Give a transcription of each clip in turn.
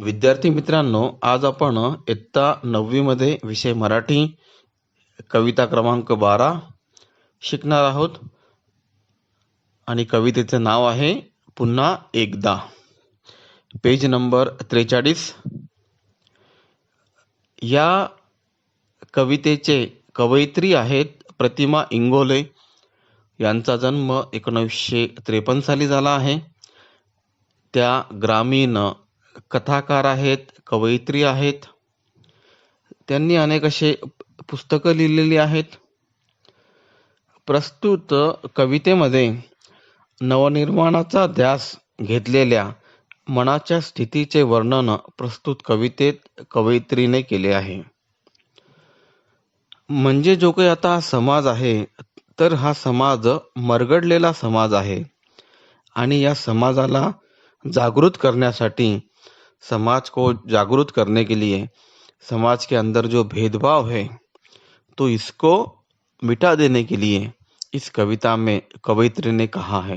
विद्यार्थी मित्रांनो, आज आपण इयत्ता 9वी मध्ये विषय मराठी कविता क्रमांक 12 शिकणार आहोत आणि कवितेचे नाव आहे पुन्हा एकदा. Page number 43. या कवितेचे कवयित्री आहेत प्रतिमा इंगोले. यांचा जन्म 1953 साली झाला आहे. त्या ग्रामीण कथाकार आहेत, कवयित्री आहेत. त्यांनी अनेक असे पुस्तकं लिहिलेली आहेत. प्रस्तुत कवितेमध्ये नवनिर्माणाचा ध्यास घेतलेल्या मनाच्या स्थितीचे वर्णन प्रस्तुत कवितेत कवयित्रीने केले आहे. म्हणजे जो काही आता समाज आहे, तर हा समाज मरगडलेला समाज आहे आणि या समाजाला जागृत करण्यासाठी, समाज को जागृत करने के लिए समाज के अंदर जो भेदभाव है तो इसको मिटा देने के लिए इस कविता में कवयित्री ने कहा है.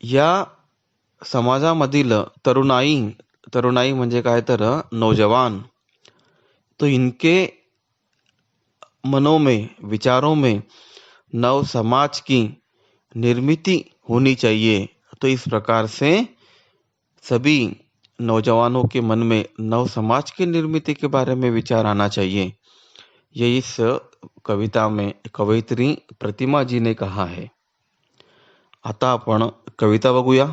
या समाजामधील तरुणाई म्हणजे काय तर नौजवान, तो इनके मनों में, विचारों में नव समाज की निर्मिति होनी चाहिए. तो इस प्रकार से सभी नौजवानों के मन में नव समाज की निर्मिति के बारे में विचार आना चाहिए. ये इस कविता में कवयित्री प्रतिमा जी ने कहा है. आता आपण कविता बघूया.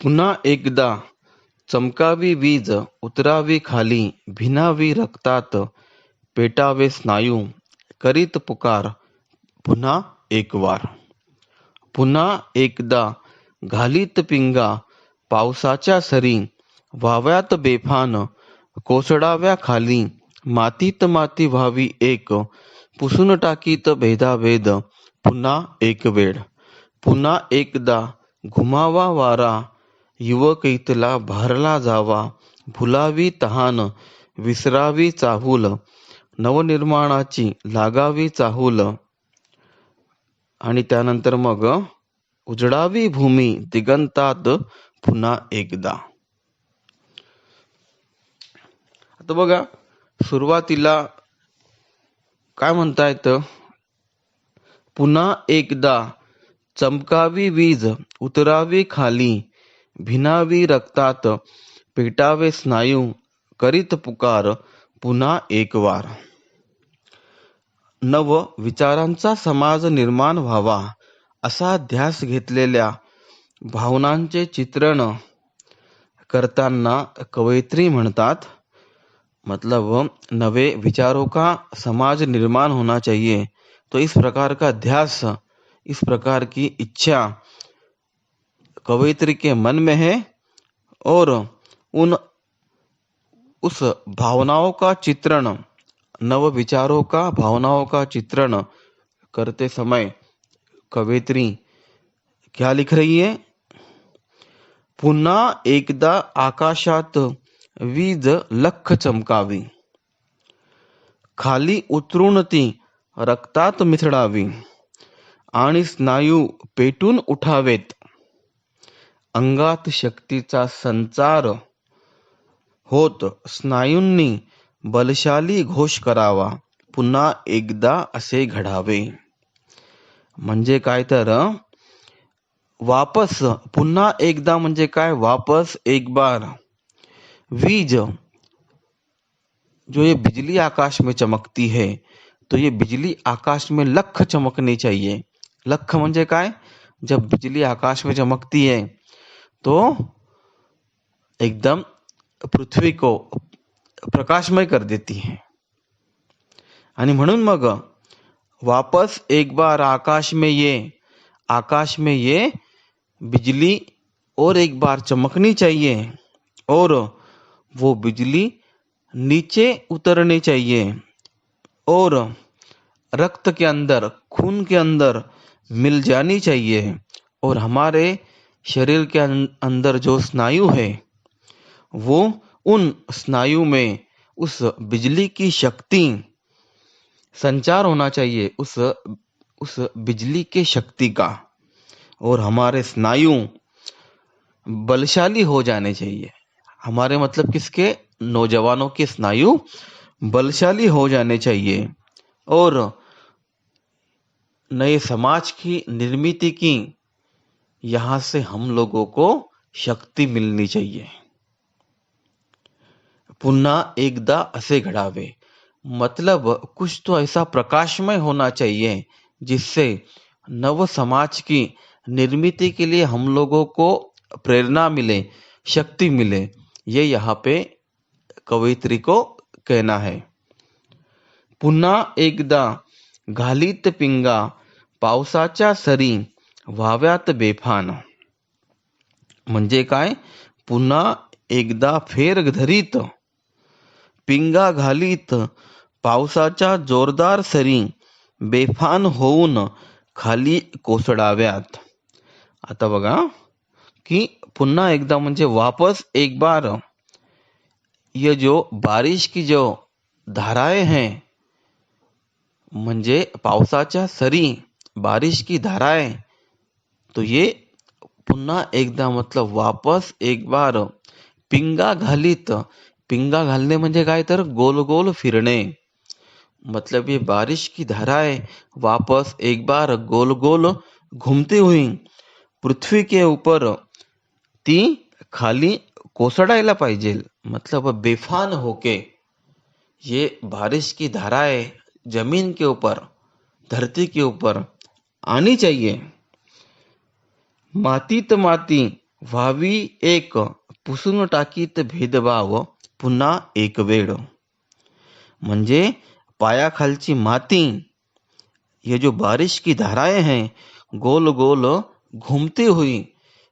पुन्हा एकदा चमकावी वीज, उतरावी खाली, भिनावी रक्तात, पेटावे स्नायू, करीत पुकार पुन्हा एक वार. पुन्हा एकदा घालीत पिंगा, पावसाच्या सरी, व्हाव्यात बेफान, कोसळाव्या खाली, मातीत माती व्हावी एक, पुसून टाकीत भेदाभेद पुन्हा एक वेळ. पुन्हा एकदा घुमावा वारा, युवक भारला जावा, भुलावी तहान, विसरावी चाहूल, नवनिर्माणाची लागावी चाहूल. आणि त्यानंतर मग उजडावी भूमी दिगंतात पुन्हा एकदा. आता बघा, सुरुवातीला काय म्हणतायत, पुन्हा एकदा चमकावी वीज, उतरावी खाली, भिनावी रक्तात, पेटावे स्नायू, करीत पुकार पुन्हा एक वार. नव विचारांचा समाज निर्माण व्हावा असा ध्यास घेतलेल्या भावनांचे चित्रण करताना कवयित्री म्हणतात, मतलब नवे विचारों का समाज निर्माण होना चाहिए. तो इस प्रकार का ध्यास, इस प्रकार की इच्छा कवयित्री के मन में है और उस भावनाओं का चित्रण, नव विचारों का, भावनाओं का चित्रण करते समय कवयित्री क्या लिख रही है. पुन्हा एकदा आकाशात वीज लख चमकावी, खाली उतरून ती रक्तात मिसळावी आणि स्नायू पेटून उठावेत. अंगात शक्तीचा संचार होत स्नायूंनी बलशाली घोष करावा, पुन्हा एकदा असे घडावे. म्हणजे काय तर वापस, पुन्हा एकदा म्हणजे काय, वापस एक बार. वीज, जो ये बिजली आकाश में चमकती है, तो ये बिजली आकाश में लख चमकनी चाहिए. लख म्हणजे काय, जब बिजली आकाश में चमकती है तो एकदम पृथ्वी को प्रकाशमय कर देती है. आणि म्हणून मग वापस एक बार आकाश में ये बिजली और एक बार चमकनी चाहिए और वो बिजली नीचे उतरनी चाहिए और रक्त के अंदर, खून के अंदर मिल जानी चाहिए. और हमारे शरीर के अंदर जो स्नायु है, वो उन स्नायु में उस बिजली की शक्ति संचार होना चाहिए, उस बिजली के शक्ति का. और हमारे स्नायु बलशाली हो जाने चाहिए। हमारे मतलब किसके? नौजवानों के स्नायु बलशाली हो जाने चाहिए और नए समाज की निर्मित की यहाँ से हम लोगों को शक्ती मिलनी चाहिए। पुन्हा एकदा असे घडावे, मतलब कुछ तो ऐसा प्रकाशमय होना चाहिए जिससे नव समाज की निर्मित के लिए हम लोगों को प्रेरणा मिले, शक्ति मिले। ये यहाँ पे कवयित्री को कहना है। पुन्हा एकदा घालीत पिंगा पावसाच्या सरी व्हाव्यात बेफान, म्हणजे काय? पुन्हा एकदा फेर धरीत पिंगा घालीत पावसाच्या जोरदार सरी बेफान होऊन खाली कोसळाव्यात। आता बघा कि पुन्हा एकदा म्हणजे वापस एक बार, ये जो बारिश की जो धाराएं हैं, म्हणजे पावसाच्या सरी, बारिश की धाराएं, तो ये पुन्हा एकदा मतलब वापस एक बार पिंगा घालीत, पिंगा घालने म्हणजे काय? तर गोल गोल फिरणे। मतलब ये बारिश की धाराएं वापस एक बार गोल गोल घूमती हुई पृथ्वी के ऊपर ती खाली कोसळायला पाहिजे। मतलब बेफान होके ये बारिश की धाराएं जमीन के ऊपर, धरती के ऊपर आनी चाहिए। मातीत माती व्हावी एक, पुसून टाकीत भेदभाव पुन्हा एक वेळ, म्हणजे पायाखालची माती, ये जो बारिश की धाराएं हैं गोल गोल घूमती हुई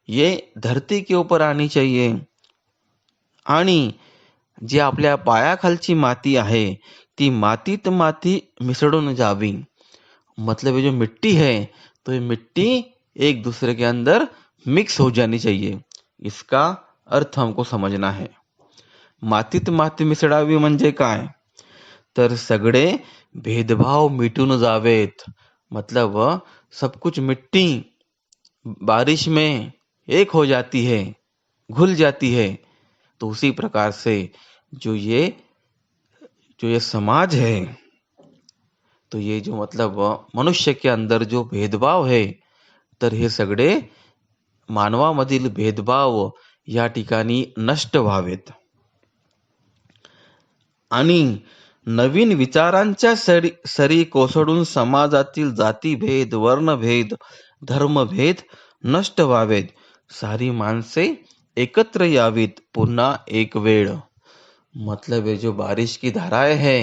ये धरती के ऊपर आनी चाहिए आणि जी आपल्या पायाखालची माती आहे ती मातीत माती मिसळून जावी। मतलब ये जो मिट्टी है तो ये मिट्टी एक दूसरे के अंदर मिक्स हो जानी चाहिए। इसका अर्थ हमको समझना है। मातीत माती मिसळावी म्हणजे काय? तर सगळे भेदभाव मिटून जावेत। मतलब सब कुछ मिट्टी बारिश में एक हो जाती है, घुल जाती है। तो उसी प्रकार से जो ये समाज है, तो ये जो मतलब मनुष्य के अंदर जो भेदभाव है, तर हे सगळे मानवामधील भेदभाव या ठिकाणी नष्ट व्हावेत आणि नवीन विचारांच्या सरी कोसळून समाजातील जातीभेद, वर्णभेद, धर्मभेद नष्ट व्हावेत। सारी माणसे एकत्र यावीत पुन्हा एक वेळ। मतलब ये जो बारिश की धाराएं है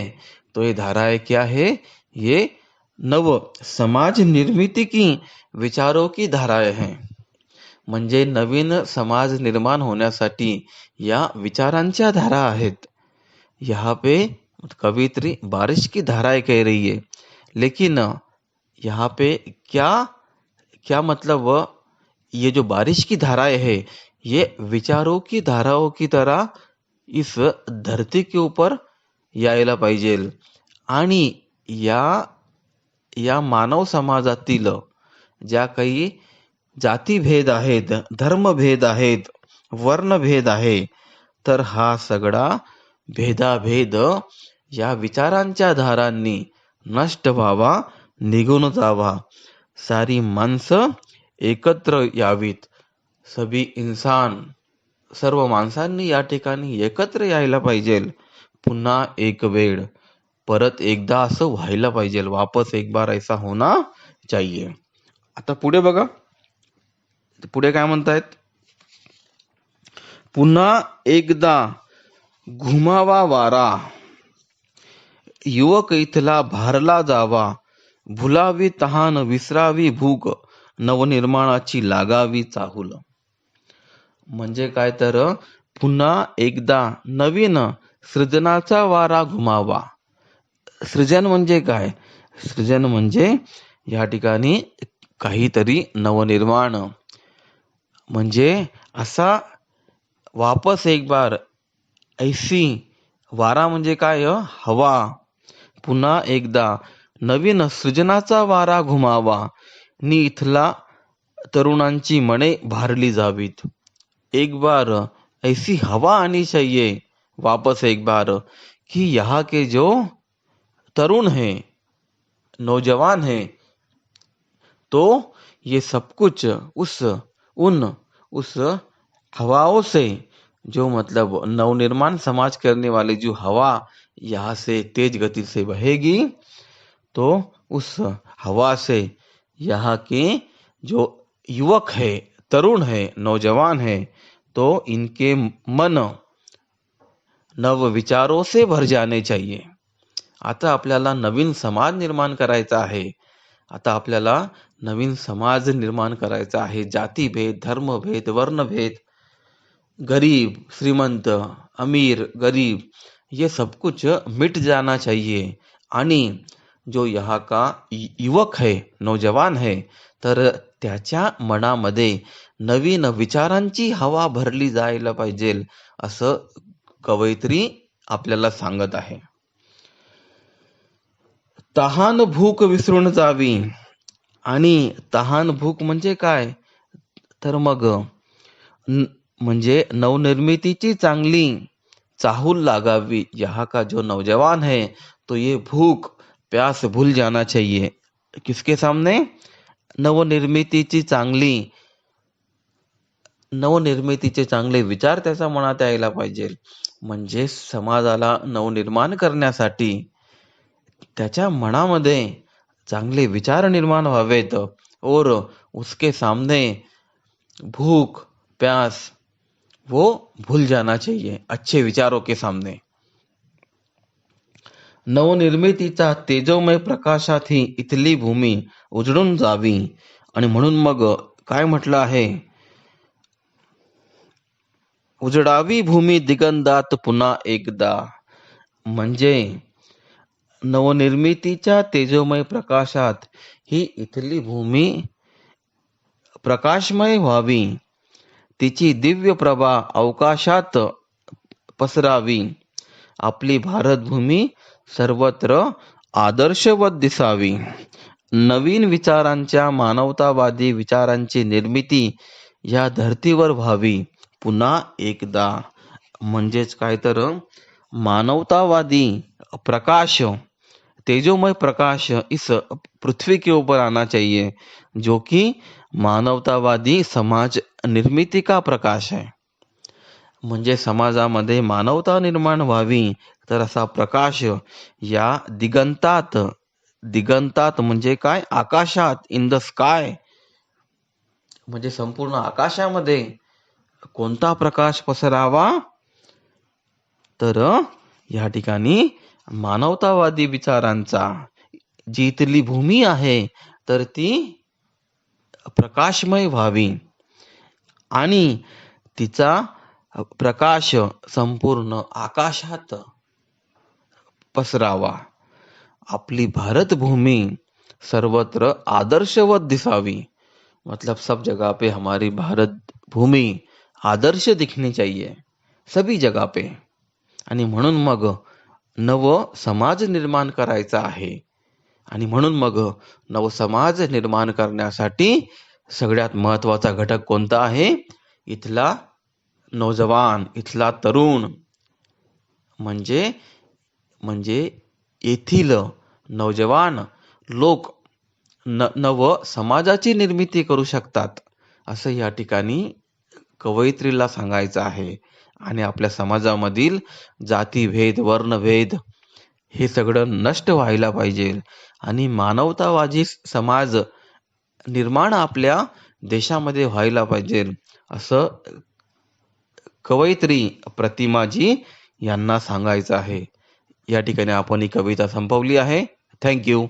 तो ये धाराएं क्या है? ये नव समाज निर्मिती की विचारों की धाराएं हैं। म्हणजे नवीन समाज निर्माण होण्यासाठी या विचारांच्या धारा आहेत। यहाँ पे कवित्री बारिश की धाराएं कह रही है, लेकिन यहाँ पे क्या क्या मतलब ये जो बारिश की धाराएं है ये विचारों की धाराओं की तरह इस धरती के ऊपर यायला पाहिजे आणि या मानव समाजातील ज्या काही जातीभेद आहेत, धर्मभेद आहेत, वर्णभेद आहे, तर हा सगळा भेदाभेद या विचारांच्या धारांनी नष्ट व्हावा, निघून जावा। सारी माणसं एकत्र यावीत। सभी इंसान, सर्व माणसांनी या ठिकाणी एकत्र यायला पाहिजे। पुन्हा एक वेळ, परत एकदा असं व्हायला पाहिजे। वापस एक बार ऐसा होना चाहिए। आता पुढे बघा, पुढे काय म्हणतायत? पुन्हा एकदा घुमावा वारा, युवक इथला भारला जावा, भुलावी तहान, विसरावी भूक, नवनिर्माणाची लागावी चाहूल। म्हणजे काय? तर पुन्हा एकदा नवीन सृजनाचा वारा घुमावा। सृजन म्हणजे काय? सृजन म्हणजे या ठिकाणी काहीतरी नवनिर्माण, म्हणजे असा वापस एक बार ऐसी, वारा म्हणजे काय? हवा। पुन्हा एकदा नवीन सृजनाचा वारा घुमावा, नि इथला तरुणांची मने भारली जावीत। एक बार ऐसी हवा आनी चाहिए वापस एक बार कि यहाँ के जो तरुण हैं, नौजवान हैं, तो ये सब कुछ उस हवाओं से, जो मतलब नवनिर्माण समाज करने वाली जो हवा यहाँ से तेज गति से बहेगी, तो उस हवा से यहाँ के जो युवक है, तरुण है, नौजवान है, तो इनके मन नव विचारों से भर जाने चाहिए. आता आपल्याला नवीन समाज निर्माण करायचा आहे. आता आपल्याला नवीन समाज निर्माण करायचा आहे. जातीभेद, धर्मभेद, वर्णभेद, गरीब, श्रीमंत, अमीर, गरीब, ये सब कुछ मिट जाना चाहिए. आणि जो यहाँ का युवक है, नौजवान है, तर त्याच्या मनामध्ये नवीन विचारांची हवा भरली जायला पाहिजे, असं कवयित्री आपल्याला सांगत आहे. तहान भूक विसरून जावी. आणि तहान भूक म्हणजे काय, तर मग म्हणजे नवनिर्मितीची चांगली चाहूल लगावी. यहाँ का जो नौजवान है तो ये भूख प्यास भूल जाना चाहिए. किसके सामने? नवनिर्मितीचे चांगले विचार त्याच्या मनात यायला पाहिजे. म्हणजे समाजाला नवनिर्माण करण्यासाठी त्याच्या मनामध्ये चांगले विचार निर्माण व्हावेत. और उसके सामने भूख प्यास वो भूल जाना चाहिए अच्छे विचारों के सामने. नवनिर्मितीचा तेजोमय प्रकाशातही इथली भूमी उजळून जावी. आणि म्हणून मग काय म्हटलं आहे, उजडावी भूमी दिगंधात पुन्हा एकदा. म्हणजे नवनिर्मितीच्या तेजोमय प्रकाशात ही इथली भूमी प्रकाशमय व्हावी, तिची दिव्य प्रभा अवकाशात पसरावी. आपली भारतभूमी सर्वत्र आदर्शवत दिसावी. नवीन विचारांच्या, मानवतावादी विचारांची निर्मिती या धर्तीवर व्हावी पुन्हा एकदा. म्हणजेच काय, तर मानवतावादी प्रकाश, तेजोमय प्रकाश इस पृथ्वी के ऊपर आना चाहिए, जो कि मानवतावादी समाज निर्मिती का प्रकाश है. म्हणजे समाजामध्ये मानवता निर्माण व्हावी, तर असा प्रकाश या दिगंतात, दिगंतात म्हणजे काय, आकाशात, इन द स्काय, म्हणजे संपूर्ण आकाशामध्ये कोणता प्रकाश पसरावा, तर या ठिकाणी मानवतावादी विचारांचा. जी इथली भूमी आहे तर ती प्रकाशमय व्हावी आणि तिचा प्रकाश संपूर्ण आकाशात पसरावा. आपली भारतभूमी सर्वत्र आदर्शवत दिसावी. मतलब सब जगह पे हमारी भारत भूमी आदर्श दिखनी चाहिए, सभी जगह पे. आणि म्हणून मग नव समाज निर्माण करायचा आहे. आणि म्हणून मग नव समाज निर्माण करण्यासाठी सगळ्यात महत्वाचा घटक कोणता आहे, इथला नौजवान, इथला तरुण. म्हणजे येथील नौजवान लोक नव समाजाची निर्मिती करू शकतात, असं या ठिकाणी कवयित्रीला सांगायचं आहे. आणि आपल्या समाजामधील जातीभेद, वर्णभेद हे सगळं नष्ट व्हायला पाहिजे आणि मानवतावादी समाज निर्माण आपल्या देशामध्ये व्हायला पाहिजे, असं कवयित्री प्रतिमाजी यांना सांगायचं आहे. या ठिकाणी आपण ही कविता संपवली आहे. थँक्यू.